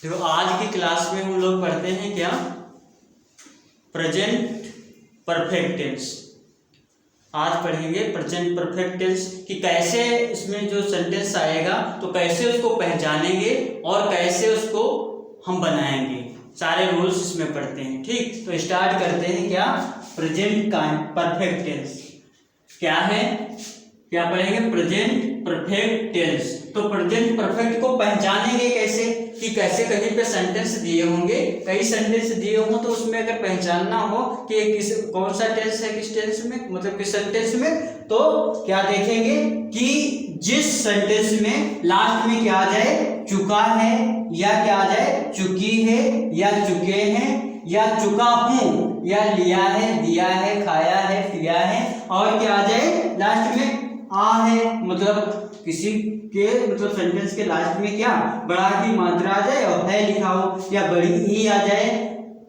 तो आज की क्लास में हम लोग पढ़ते हैं क्या, प्रेजेंट परफेक्ट टेंस। आज पढ़ेंगे प्रेजेंट परफेक्ट टेंस कि कैसे इसमें जो सेंटेंस आएगा तो कैसे उसको पहचानेंगे और कैसे उसको हम बनाएंगे, सारे रूल्स इसमें पढ़ते हैं। ठीक, तो स्टार्ट करते हैं क्या, प्रेजेंट परफेक्ट टेंस क्या है, क्या पढ़ेंगे, प्रेजेंट परफेक्ट टेंस। तो प्रेजेंट परफेक्ट को पहचानेंगे कैसे कि कैसे कहीं पे सेंटेंस दिए होंगे, कई सेंटेंस दिए हों तो उसमें अगर पहचानना हो कि किस कौन सा टेंस है किस टेंस में, मतलब किस सेंटेंस में, तो क्या देखेंगे कि जिस सेंटेंस में लास्ट में क्या आ जाए, चुका है, या क्या आ जाए, चुकी है, या चुके हैं, या चुका हूं, या लिया है, दिया है, खाया है, पिया है, और क्या आ जाए लास्ट में आ है, मतलब किसी के मतलब सेंटेंस के लास्ट में क्या बड़ा की मात्रा आ जाए और है लिखा हो, या बड़ी ई आ जाए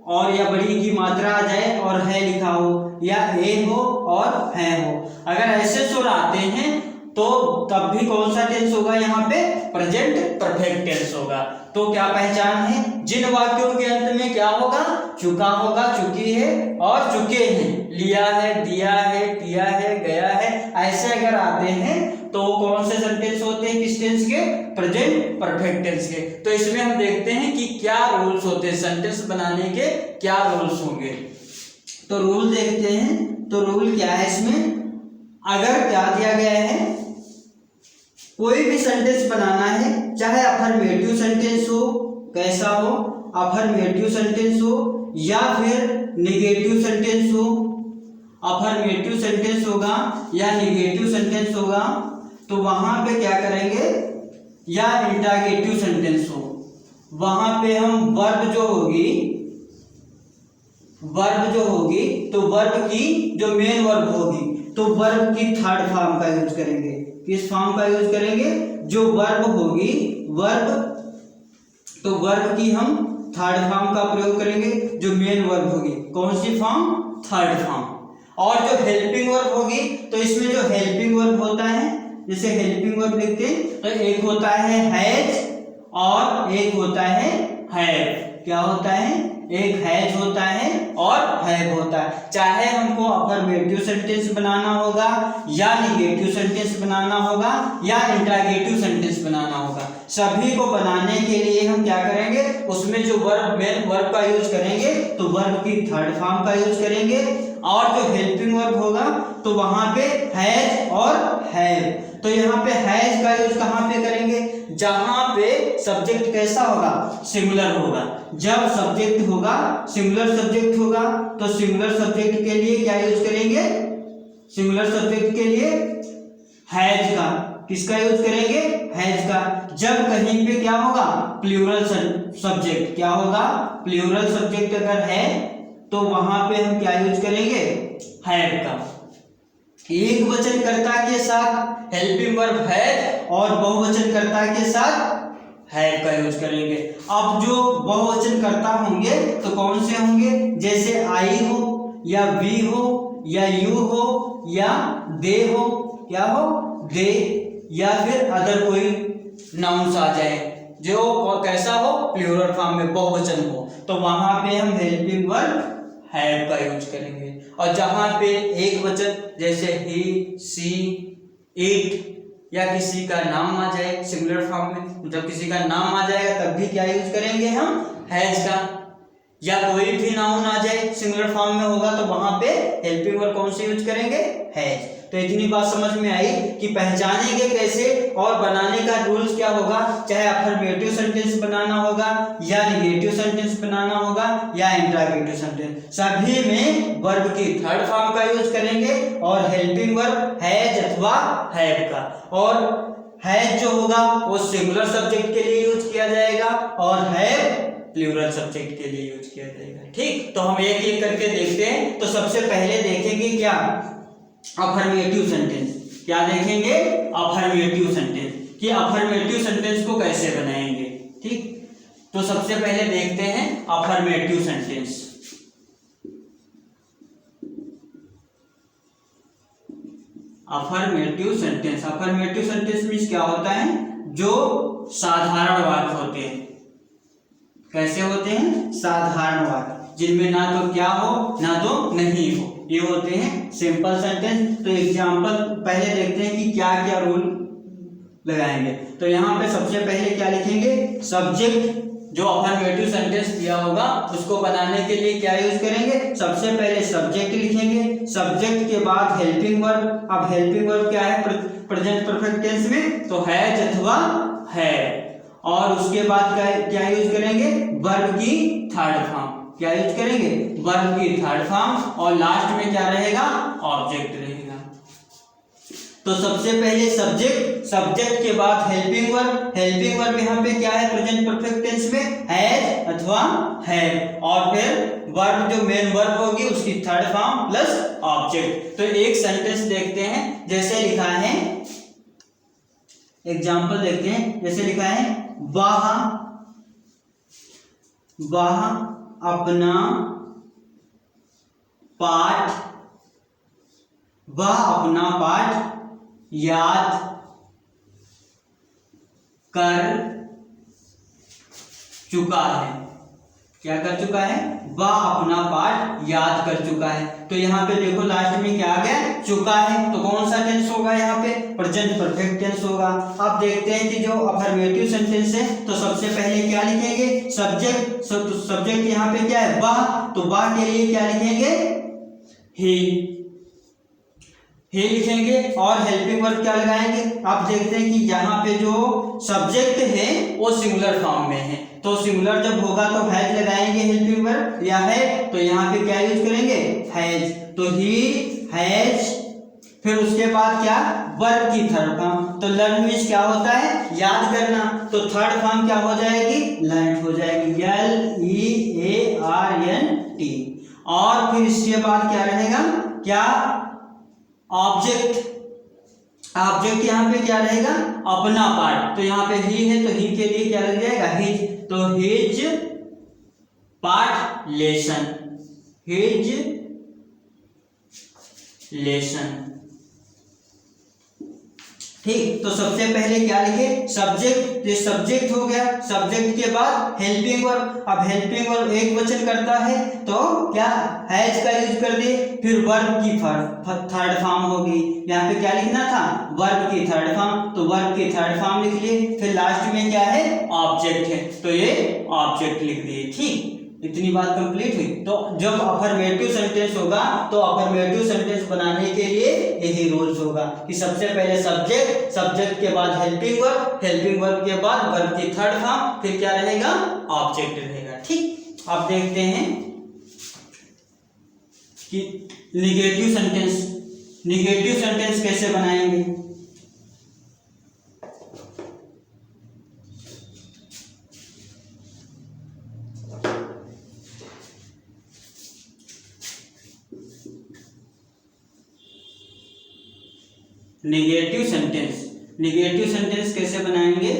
और या बड़ी की मात्रा आ जाए और है लिखा हो, या ए हो और है हो। अगर ऐसे सुर आते हैं तो तब भी कौन सा टेंस होगा, यहाँ पे प्रेजेंट परफेक्ट टेंस होगा। तो क्या पहचान है, जिन वाक्यों के अंत में क्या होगा, चुका होगा, चुकी है और चुके हैं, लिया है, दिया है, पिया है, गया है, ऐसे अगर आते हैं तो कौन से सेंटेंस होते हैं, किस टेंस के, प्रेजेंट परफेक्ट टेंस के। तो इसमें हम देखते हैं कि क्या रूल्स होते हैं, सेंटेंस बनाने के क्या रूल्स होंगे। तो रूल देखते हैं। तो रूल क्या है इसमें, अगर क्या दिया गया है, कोई भी सेंटेंस बनाना है, चाहे अफर्मेटिव सेंटेंस हो, कैसा हो, अफर्मेटिव सेंटेंस हो या फिर निगेटिव सेंटेंस हो, अफर्मेटिव सेंटेंस होगा या निगेटिव सेंटेंस होगा, तो वहां पे क्या करेंगे, या इंटरोगेटिव सेंटेंस हो, वहां पे हम वर्ब जो होगी तो वर्ब की जो मेन वर्ब होगी तो वर्ब की थर्ड फॉर्म का यूज करेंगे। किस फॉर्म का यूज करेंगे, जो वर्ब होगी, वर्ब, तो वर्ब की हम थर्ड फॉर्म का प्रयोग करेंगे। जो मेन वर्ब होगी कौन सी फॉर्म, थर्ड फॉर्म। और जो हेल्पिंग वर्ब होगी तो इसमें जो हेल्पिंग वर्ब होता है, जैसे हेल्पिंग वर्ब लिखते हैं तो एक होता है हैज और एक होता है हैव। क्या होता है, एक हैज होता है और हैव होता है। चाहे हमको अफर्मेटिव सेंटेंस बनाना होगा या निगेटिव सेंटेंस बनाना होगा या इंटरोगेटिव सेंटेंस बनाना होगा, सभी को बनाने के लिए हम क्या करेंगे, उसमें जो वर्ब, मेन वर्ब का यूज करेंगे तो वर्ब की थर्ड फॉर्म का यूज करेंगे। और जो हेल्पिंग वर्ब होगा तो वहां पे हैज और हैव। तो यहाँ पे हैज का यूज कहाँ पे करेंगे, जहां पे सब्जेक्ट कैसा होगा, सिंगुलर होगा। जब सब्जेक्ट होगा, सिंगुलर सब्जेक्ट होगा, तो सिंगुलर सब्जेक्ट के लिए क्या यूज करेंगे, सिंगुलर सब्जेक्ट के लिए हैज का, किसका यूज करेंगे, हैज का। जब कहीं पे क्या होगा, प्लूरल सब्जेक्ट, क्या होगा, प्लूरल सब्जेक्ट अगर है तो वहां पे हम क्या यूज करेंगे, हैव का। एक वचन कर्ता के साथ हेल्पिंग वर्ब हैज और बहुवचन कर्ता के साथ हैव का यूज करेंगे। अब जो बहुवचन कर्ता होंगे तो कौन से होंगे, जैसे आई हो या वी हो या यू हो या दे हो, क्या हो, दे, या फिर अदर कोई नाउन्स आ जाए जो कैसा हो, प्लूरल फॉर्म में बहुवचन हो, तो वहां पे हम हेल्पिंग वर्ब हैव का यूज करेंगे। और जहां पे एक वचन जैसे ही, सी, इट या किसी का नाम आ जाए सिंगुलर फॉर्म में, मतलब किसी का नाम आ जाएगा तब भी क्या यूज करेंगे हम, हैज का। या कोई भी नाउन आ जाए सिंगुलर फॉर्म में होगा तो वहां पे हेल्पिंग वर्ब कौन से यूज करेंगे, हैज। तो इतनी बात समझ में आई कि पहचानेंगे कैसे और बनाने का रूल्स क्या होगा, चाहे अफर्मेटिव सेंटेंस बनाना होगा या निगेटिव सेंटेंस बनाना होगा या इंटरोगेटिव सेंटेंस, सभी में वर्ब की थर्ड फॉर्म का यूज करेंगे और हेल्पिंग वर्ब हैज अथवा हैव का। और हैज जो होगा वो सिंगुलर सब्जेक्ट के लिए यूज किया जाएगा और हैव प्लूरल सब्जेक्ट के लिए यूज किया जाएगा। ठीक, तो हम एक एक करके देखते हैं। तो सबसे पहले देखेंगे क्या, अफर्मेटिव सेंटेंस। क्या देखेंगे, अफर्मेटिव सेंटेंस, कि अफर्मेटिव सेंटेंस को कैसे बनाएंगे। ठीक, तो सबसे पहले देखते हैं affirmative sentence. Affirmative sentence, affirmative sentence means क्या होता है, जो साधारण वाक्य होते हैं, कैसे होते हैं? साधारण वाक्य, जिनमें ना तो क्या हो ना तो नहीं हो, ये होते हैं सिंपल सेंटेंस। तो एग्जाम्पल पहले देखते हैं कि क्या क्या रूल लगाएंगे। तो यहाँ पे सबसे पहले क्या लिखेंगे? सब्जेक्ट, जो अफर्मेटिव सेंटेंस दिया होगा उसको बनाने के लिए क्या यूज करेंगे? सबसे पहले सब्जेक्ट लिखेंगे, सब्जेक्ट के बाद हेल्पिंग वर्ब। अब हेल्पिंग वर्ब क्या है प्रेजेंट परफेक्ट टेंस में? तो हैज अथवा है। और उसके बाद क्या यूज करेंगे? वर्ब की थर्ड फॉर्म। क्या यूज करेंगे? वर्ब की थर्ड फॉर्म। और लास्ट में क्या रहेगा? ऑब्जेक्ट रहेगा। तो सबसे पहले सब्जेक्ट, सब्जेक्ट के बाद हेल्पिंग वर्ब। हेल्पिंग वर्ब यहाँ पे क्या है प्रेजेंट परफेक्ट टेंस में? हैज अथवा है। और फिर वर्ब जो मेन वर्ब होगी उसकी थर्ड फॉर्म प्लस ऑब्जेक्ट। तो एक सेंटेंस देखते हैं, जैसे लिखा है, एग्जाम्पल देखते हैं। जैसे लिखा है, वह अपना पाठ याद कर चुका है। क्या कर चुका है? वह अपना पाठ याद कर चुका है। तो यहाँ पे देखो लास्ट में क्या आ गया? चुका है। तो कौन सा टेंस होगा? यहाँ पे प्रेजेंट परफेक्ट टेंस होगा। अब देखते हैं कि जो अफर्मेटिव सेंटेंस है, तो सबसे पहले क्या लिखेंगे? सब्जेक्ट। सब्जेक्ट यहाँ पे क्या है? वह। तो वह के लिए क्या लिखेंगे? ही लिखेंगे। और हेल्पिंग वर्ब क्या लगाएंगे? आप देखते हैं कि यहाँ पे जो सब्जेक्ट है वो सिंगुलर फॉर्म में है, तो सिंगुलर जब होगा तो हैज लगाएंगे हेल्पिंग वर्ब, या है। तो यहाँ पे क्या यूज करेंगे? हैज। तो ही हैज। फिर उसके बाद क्या? वर्ब की थर्ड फॉर्म। तो लर्न मीन्स क्या होता है? याद करना। तो थर्ड फॉर्म क्या हो जाएगी? लर्न हो जाएगी, LEARNT। और फिर इसके बाद क्या रहेगा? क्या? ऑब्जेक्ट। ऑब्जेक्ट यहाँ पे क्या रहेगा? अपना पार्ट। तो यहाँ पे ही है, तो ही के लिए क्या लग जाएगा? हिज। तो his part lesson. His lesson. ठीक। तो सबसे पहले क्या लिखे? सब्जेक्ट। ये सब्जेक्ट हो गया। सब्जेक्ट के बाद हेल्पिंग वर्ब। अब हेल्पिंग वर्ब एक वचन करता है तो क्या? हैज का यूज कर दिए। फिर वर्ब की थर्ड फॉर्म होगी। यहाँ पे क्या लिखना था? वर्ब की थर्ड फॉर्म। तो वर्ब की थर्ड फॉर्म लिख लिए। फिर लास्ट में क्या है? ऑब्जेक्ट है, तो ये ऑब्जेक्ट लिख दिए। ठीक, इतनी बात कंप्लीट हुई। तो जब अफर्मेटिव सेंटेंस होगा तो अफर्मेटिव सेंटेंस बनाने के लिए यही रूल्स होगा कि सबसे पहले सब्जेक्ट, सब्जेक्ट के बाद हेल्पिंग वर्ब, हेल्पिंग वर्ब के बाद वर्ब की थर्ड फॉर्म, फिर क्या रहेगा? ऑब्जेक्ट रहेगा। ठीक। अब देखते हैं कि निगेटिव सेंटेंस, निगेटिव सेंटेंस कैसे बनाएंगे। निगेटिव सेंटेंस, निगेटिव सेंटेंस कैसे बनाएंगे?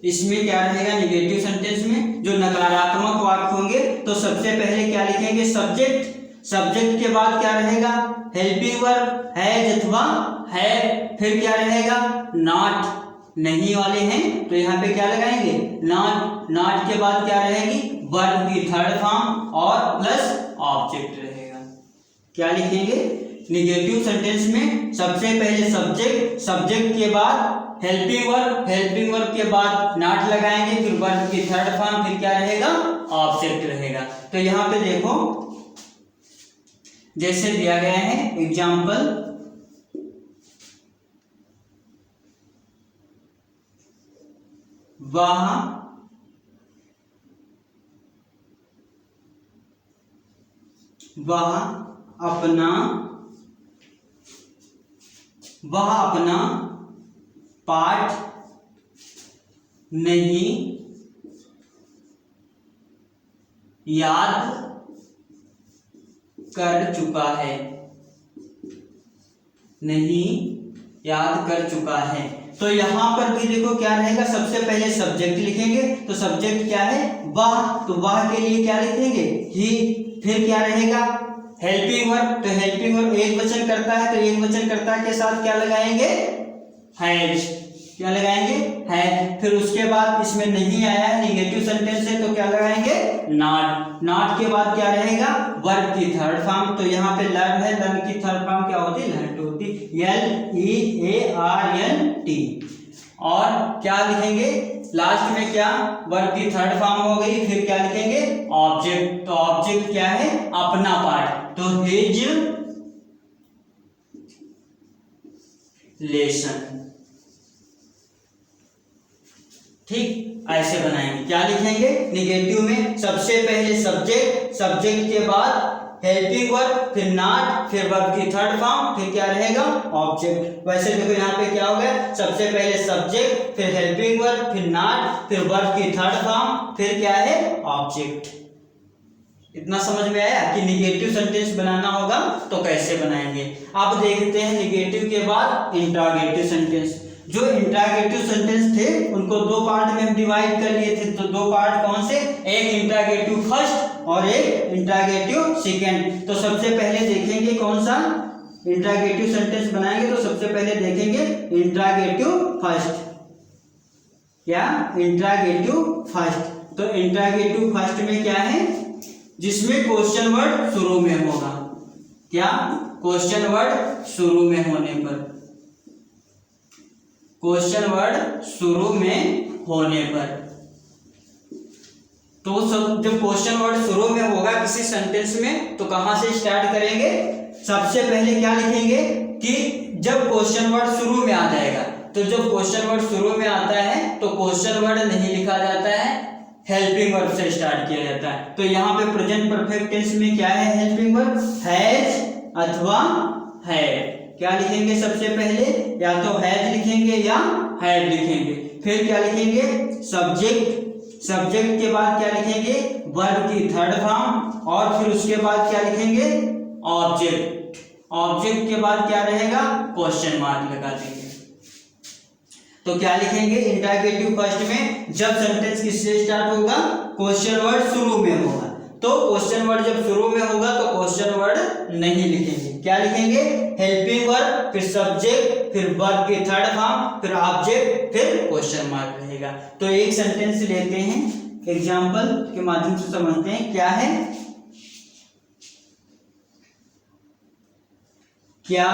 इसमें क्या रहेगा? निगेटिव सेंटेंस में जो नकारात्मक वाक्य होंगे तो सबसे पहले क्या लिखेंगे? सब्जेक्ट। सब्जेक्ट के बाद क्या रहेगा? हेल्पिंग वर्ब, हैज अथवा है। फिर क्या रहेगा? नॉट। नहीं वाले हैं तो यहाँ पे क्या लगाएंगे? नॉट। नॉट के बाद क्या रहेगी? वर्ब की थर्ड फॉर्म और प्लस ऑब्जेक्ट रहेगा। क्या लिखेंगे? निगेटिव सेंटेंस में सबसे पहले सब्जेक्ट, सब्जेक्ट के बाद हेल्पिंग वर्ब, हेल्पिंग वर्ब के बाद नॉट लगाएंगे, फिर वर्ब की थर्ड फॉर्म, फिर क्या रहेगा? ऑब्जेक्ट रहेगा। तो यहाँ पे देखो जैसे दिया गया है एग्जाम्पल, वह अपना पाठ नहीं याद कर चुका है। नहीं याद कर चुका है। तो यहां पर भी देखो क्या रहेगा? सबसे पहले सब्जेक्ट लिखेंगे। तो सब्जेक्ट क्या है? वह। तो वह के लिए क्या लिखेंगे? ही। फिर क्या रहेगा? Helping verb. तो हेल्पिंग वर्ब एक वचन करता है तो एक वचन करता के साथ क्या लगाएंगे? हैज। क्या लगाएंगे हैज। फिर उसके बाद इसमें नहीं आया है, निगेटिव सेंटेंस है, तो क्या लगाएंगे नॉट। नॉट के बाद क्या रहेगा वर्ब की थर्ड फॉर्म, तो यहाँ पे लर्न है, लर्न की थर्ड फॉर्म क्या होती है लर्नट होती, LEARNT। और क्या लिखेंगे लास्ट में, क्या वर्ब की थर्ड फॉर्म हो गई, फिर क्या लिखेंगे ऑब्जेक्ट। तो ऑब्जेक्ट क्या है अपना पार्ट, तो हिज लेसन। ठीक, ऐसे बनाएंगे। क्या लिखेंगे निगेटिव में सबसे पहले सब्जेक्ट, सब्जेक्ट के बाद हेल्पिंग वर्ब, फिर नॉट, फिर वर्ब की थर्ड फॉर्म, फिर क्या रहेगा ऑब्जेक्ट। वैसे देखो यहाँ पे क्या हो गया, सबसे पहले सब्जेक्ट, फिर हेल्पिंग वर्ब, फिर नॉट, फिर वर्ब की थर्ड फॉर्म, फिर क्या है ऑब्जेक्ट। इतना समझ में आया कि निगेटिव सेंटेंस बनाना होगा तो कैसे बनाएंगे। अब देखते हैं निगेटिव के बाद इंट्रोगेटिव सेंटेंस। जो इंट्रोगेटिव सेंटेंस थे उनको दो पार्ट में हम डिवाइड कर लिए थे, तो दो पार्ट कौन से, एक इंट्रोगेटिव फर्स्ट और एक इंट्रोगेटिव सेकंड। तो सबसे पहले देखेंगे कौन सा इंट्रोगेटिव सेंटेंस बनाएंगे, तो सबसे पहले देखेंगे इंट्रोगेटिव फर्स्ट। क्या इंट्रोगेटिव फर्स्ट, तो इंट्रोगेटिव फर्स्ट में क्या है जिसमें क्वेश्चन वर्ड शुरू में होगा। क्या क्वेश्चन वर्ड शुरू में होने पर, क्वेश्चन वर्ड शुरू में होने पर, तो सब जब क्वेश्चन वर्ड शुरू में होगा किसी सेंटेंस में तो कहां से स्टार्ट करेंगे, सबसे पहले क्या लिखेंगे कि जब क्वेश्चन वर्ड शुरू में आ जाएगा, तो जब क्वेश्चन वर्ड शुरू में आता है तो क्वेश्चन वर्ड नहीं लिखा जाता है, हेल्पिंग वर्ब से स्टार्ट किया जाता है। तो यहाँ पे प्रेजेंट परफेक्ट टेंस में क्या है हेल्पिंग वर्ब, हैज अथवा है। क्या लिखेंगे सबसे पहले, या तो हैज लिखेंगे या हैड लिखेंगे। फिर क्या लिखेंगे सब्जेक्ट, सब्जेक्ट के बाद क्या लिखेंगे वर्ब की थर्ड फॉर्म, और फिर उसके बाद क्या लिखेंगे ऑब्जेक्ट। ऑब्जेक्ट के बाद क्या रहेगा क्वेश्चन मार्क लगा देंगे। तो क्या लिखेंगे इंट्रोगेटिव फर्स्ट में जब सेंटेंस किससे स्टार्ट होगा, क्वेश्चन वर्ड शुरू में होगा, तो क्वेश्चन वर्ड जब शुरू में होगा तो क्वेश्चन वर्ड नहीं लिखेंगे। क्या लिखेंगे हेल्पिंग वर्ब, फिर सब्जेक्ट, फिर वर्ब की थर्ड फॉर्म, फिर ऑब्जेक्ट, फिर क्वेश्चन मार्क रहेगा। तो एक सेंटेंस लेते हैं एग्जांपल के माध्यम से समझते हैं। क्या है, क्या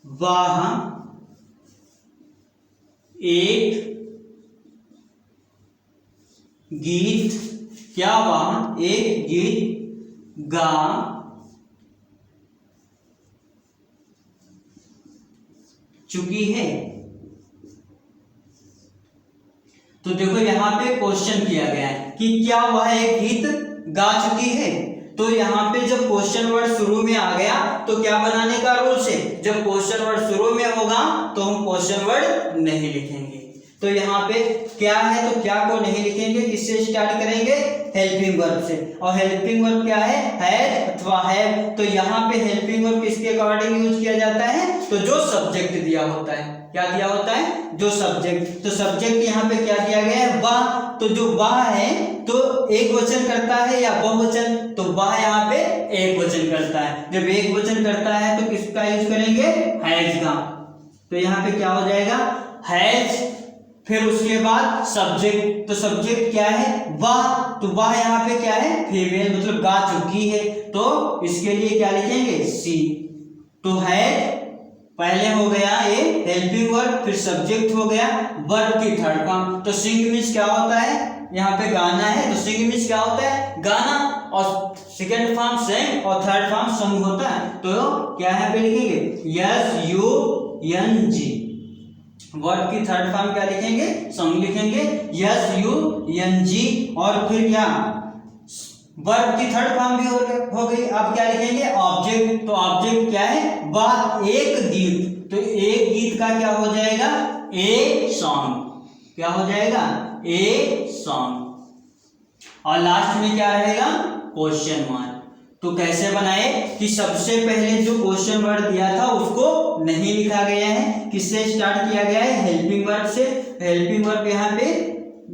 वह एक गीत, क्या वह एक गीत गा चुकी है। तो देखो यहां पे क्वेश्चन किया गया है कि क्या वह एक गीत गा चुकी है। तो यहाँ पे जब क्वेश्चन वर्ड शुरू में आ गया तो क्या बनाने का रूल्स है, जब क्वेश्चन वर्ड शुरू में होगा तो हम क्वेश्चन वर्ड नहीं लिखेंगे। तो यहाँ पे क्या है, तो क्या को नहीं लिखेंगे, किससे स्टार्ट करेंगे हेल्पिंग वर्ब से। और हेल्पिंग वर्ब क्या है हैज अथवा हैव। तो यहाँ पे हेल्पिंग वर्ब किसके अकॉर्डिंग यूज किया जाता है, तो जो सब्जेक्ट दिया होता है। क्या दिया होता है, जो सब्जेक्ट। तो सब्जेक्ट यहाँ पे क्या दिया गया है वह। तो जो वह है तो एक वचन करता है या बहुवचन, तो वह यहाँ पे एक वचन करता है। जब एक वचन करता है तो किसका यूज करेंगे हैज का। तो यहाँ पे क्या हो जाएगा हैज, फिर उसके बाद सब्जेक्ट। तो सब्जेक्ट क्या है वह, तो वह यहाँ पे क्या है फीमेल, मतलब गा चुकी है, तो इसके लिए क्या लिखेंगे सी। तो हैज पहले हो गया ये हेल्पिंग वर्ब, फिर सब्जेक्ट हो गया वर्ब की थर्ड फॉर्म। तो सिंग मीन्स क्या होता है, यहाँ पे गाना है तो सिंग मीन्स क्या होता है गाना, और सेकंड फॉर्म सेंग और थर्ड फॉर्म सॉन्ग होता है। तो क्या यहाँ पे लिखेंगे SUNG। वर्ब की थर्ड फॉर्म क्या लिखेंगे सॉन्ग लिखेंगे SUNG। और फिर क्या वर्ब की थर्ड फॉर्म भी हो गई। अब क्या लिखेंगे ऑब्जेक्ट। तो ऑब्जेक्ट क्या है वह एक गीत। तो एक गीत का क्या हो जाएगा ए सॉन्ग। क्या हो जाएगा ए सॉन्ग। और लास्ट में क्या रहेगा क्वेश्चन मार्क। तो कैसे बनाए कि सबसे पहले जो क्वेश्चन वर्ड दिया था उसको नहीं लिखा गया है, किससे स्टार्ट किया गया है हेल्पिंग वर्ब से। हेल्पिंग वर्ब यहाँ पे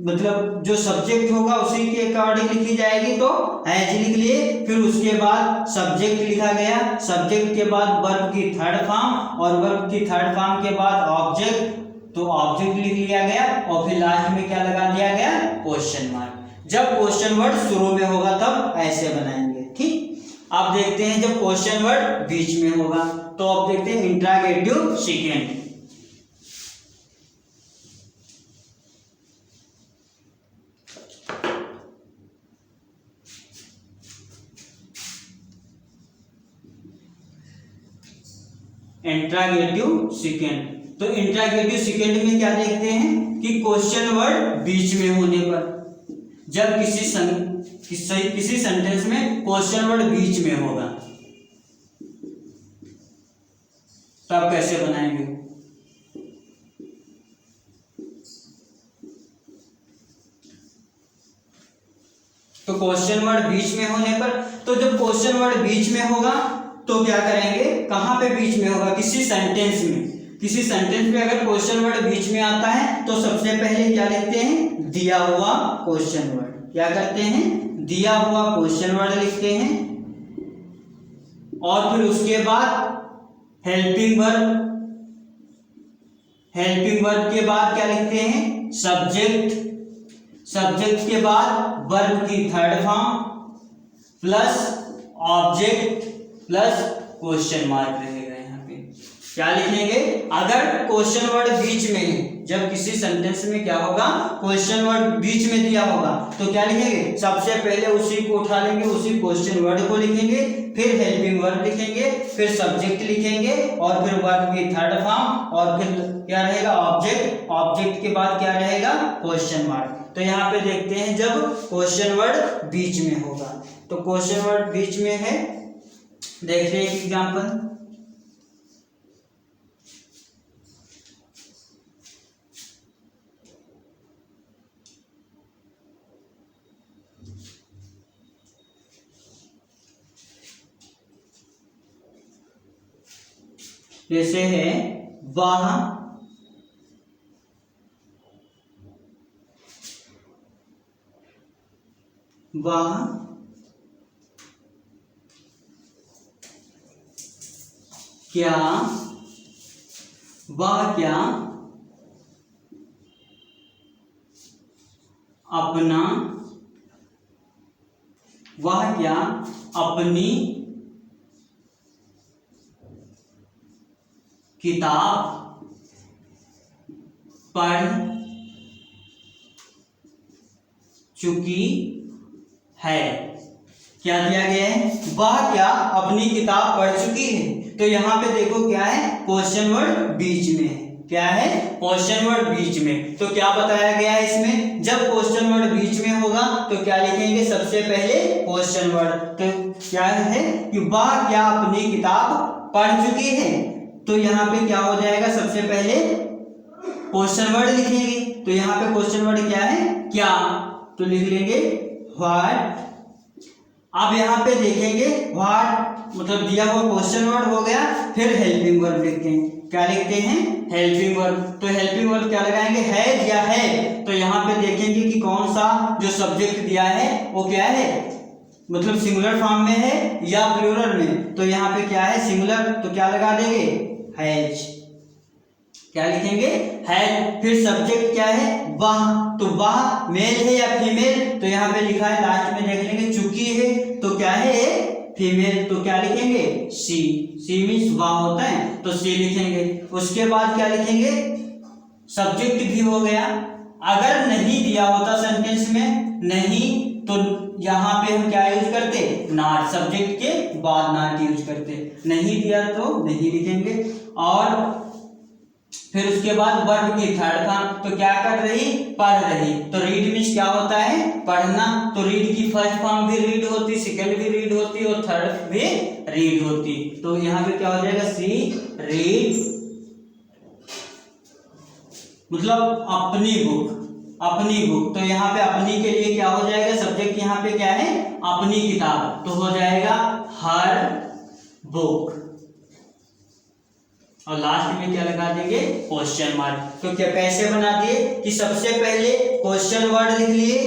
मतलब जो सब्जेक्ट होगा उसी के अकॉर्डिंग लिखी जाएगी, तो हैज लिख लिए। फिर उसके बाद सब्जेक्ट लिखा गया, सब्जेक्ट के बाद वर्ब की थर्ड फॉर्म, और वर्ब की थर्ड फॉर्म के बाद ऑब्जेक्ट, तो ऑब्जेक्ट लिख लिया गया। और फिर लास्ट में क्या लगा दिया गया, क्वेश्चन मार्क। जब क्वेश्चन वर्ड शुरू में होगा तब ऐसे बनाएंगे, ठीक। अब देखते हैं जब क्वेश्चन वर्ड बीच में होगा, तो अब देखते हैं इंट्रोगेटिव सेकेंड। इंट्रोगेटिव सेकेंड, तो इंट्रोगेटिव सेकेंड में क्या देखते हैं कि क्वेश्चन वर्ड बीच में होने पर, जब किसी सेंटेंस में क्वेश्चन वर्ड बीच में होगा तब कैसे बनाएंगे। तो क्वेश्चन वर्ड बीच में होने पर, तो जब क्वेश्चन वर्ड बीच में होगा तो क्या करेंगे, कहां पे बीच में होगा, किसी सेंटेंस में। किसी सेंटेंस में अगर क्वेश्चन वर्ड बीच में आता है तो सबसे पहले क्या लिखते हैं, दिया हुआ क्वेश्चन वर्ड। क्या करते हैं, दिया हुआ क्वेश्चन वर्ड लिखते हैं, और फिर उसके बाद हेल्पिंग वर्ब। हेल्पिंग वर्ब के बाद क्या लिखते हैं, सब्जेक्ट। सब्जेक्ट के बाद वर्ब की third form plus object plus question mark रहेगा। यहाँ पे क्या लिखेंगे, अगर क्वेश्चन वर्ड बीच में है, जब किसी सेंटेंस में क्या होगा, क्वेश्चन वर्ड बीच में दिया होगा तो क्या लिखेंगे, सबसे पहले उसी को उठा लेंगे, उसी क्वेश्चन वर्ड को लिखेंगे, फिर हेल्पिंग वर्ब लिखेंगे, फिर सब्जेक्ट लिखेंगे, और फिर वर्ब की थर्ड फॉर्म, और फिर क्या रहेगा, ऑब्जेक्ट। ऑब्जेक्ट के बाद क्या रहेगा, क्वेश्चन मार्क। तो यहाँ पे देखते हैं जब क्वेश्चन वर्ड बीच में होगा, तो क्वेश्चन वर्ड बीच में है, देखते हैं एक एग्जांपल। जैसे है वह क्या, वह क्या अपना, वह क्या अपनी किताब पढ़ चुकी है। क्या दिया गया है, वह क्या अपनी किताब पढ़ चुकी है। तो यहाँ पे देखो क्या है, क्वेश्चन वर्ड बीच में है। क्या है, क्वेश्चन वर्ड बीच में। तो क्या बताया गया है इसमें, जब क्वेश्चन वर्ड बीच में होगा तो क्या लिखेंगे, सबसे पहले क्वेश्चन वर्ड। तो क्या है कि वह क्या अपनी किताब पढ़ चुकी है, तो यहाँ पे क्या हो जाएगा, सबसे पहले क्वेश्चन वर्ड लिखेंगे। तो यहाँ पे क्वेश्चन वर्ड क्या है, क्या, तो लिख लेंगे व्हाट। अब यहाँ पे देखेंगे व्हाट मतलब दिया हुआ क्वेश्चन वर्ड हो गया, फिर हेल्पिंग वर्ब लिखते हैं। क्या लिखते हैं, हेल्पिंग वर्ब। तो हेल्पिंग वर्ब क्या लगाएंगे, है या है। तो यहाँ पे देखेंगे कि कौन सा जो सब्जेक्ट दिया है वो क्या है, मतलब सिंगुलर फॉर्म में है या प्लूरल में। तो यहाँ पे क्या है, सिंगुलर, तो क्या लगा देंगे, हैज। क्या लिखेंगे, हैज। फिर सब्जेक्ट क्या है, वह। तो वह मेल है या फीमेल, तो यहाँ पे लिखा है, लास्ट में देख लेंगे, चुकी है, तो क्या है, फीमेल। तो क्या लिखेंगे, सी। सी मीन्स वह होता है, तो सी लिखेंगे। उसके बाद क्या लिखेंगे, सब्जेक्ट भी हो गया। अगर नहीं दिया होता सेंटेंस में, नहीं, तो यहाँ पे हम क्या यूज करते, नॉट। सब्जेक्ट के बाद नॉट यूज करते। नहीं दिया तो नहीं लिखेंगे। और फिर उसके बाद वर्ब की थर्ड फॉर्म, तो क्या कर रही, पढ़ रही। तो रीड मीन्स क्या होता है, पढ़ना। तो रीड की फर्स्ट फॉर्म भी रीड होती, सेकंड भी रीड होती, और थर्ड भी रीड होती। तो यहाँ पे क्या हो जाएगा, सी रीड मतलब अपनी बुक, अपनी बुक। तो यहाँ पे अपनी के लिए क्या हो जाएगा, सब्जेक्ट यहाँ पे क्या है, अपनी किताब, तो हो जाएगा हर बुक। और लास्ट में क्या लगा देंगे, क्वेश्चन मार्क। तो क्या कैसे बना दिए कि सबसे पहले क्वेश्चन वर्ड लिख लिए,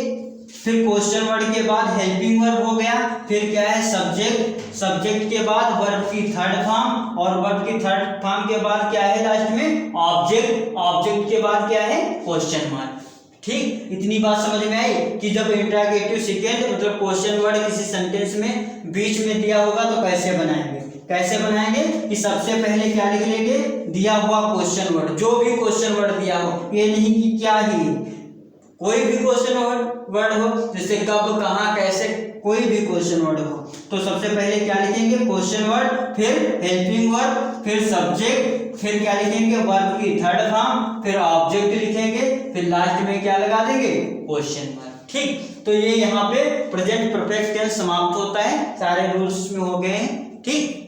फिर क्वेश्चन वर्ड के बाद हेल्पिंग वर्ब हो गया, फिर क्या है सब्जेक्ट, सब्जेक्ट के बाद वर्ब की थर्ड फॉर्म, और वर्ब की थर्ड फॉर्म के बाद क्या है लास्ट में ऑब्जेक्ट, ऑब्जेक्ट के बाद क्या है क्वेश्चन मार्क। ठीक, इतनी बात समझ में आई कि जब इंट्रोगेटिव सेकेंड मतलब क्वेश्चन वर्ड किसी सेंटेंस में बीच में दिया होगा तो कैसे बनाएंगे, कैसे बनाएंगे कि सबसे पहले क्या लिख लेंगे, दिया हुआ क्वेश्चन वर्ड, जो भी क्वेश्चन वर्ड दिया हो, ये नहीं कि क्या ही कोई भी क्वेश्चन वर्ड हो, जैसे कब, कहाँ, कैसे, कोई भी क्वेश्चन वर्ड हो, तो सबसे पहले क्या लिखेंगे क्वेश्चन वर्ड, फिर हेल्पिंग वर्ब, फिर सब्जेक्ट, फिर क्या लिखेंगे वर्ब की थर्ड फॉर्म, फिर ऑब्जेक्ट लिखेंगे, फिर लास्ट में क्या लगा देंगे क्वेश्चन मार्क। ठीक, तो ये यहाँ पे प्रेजेंट परफेक्ट टेंस समाप्त होता है, सारे रूल्स में हो गए हैं। ठीक।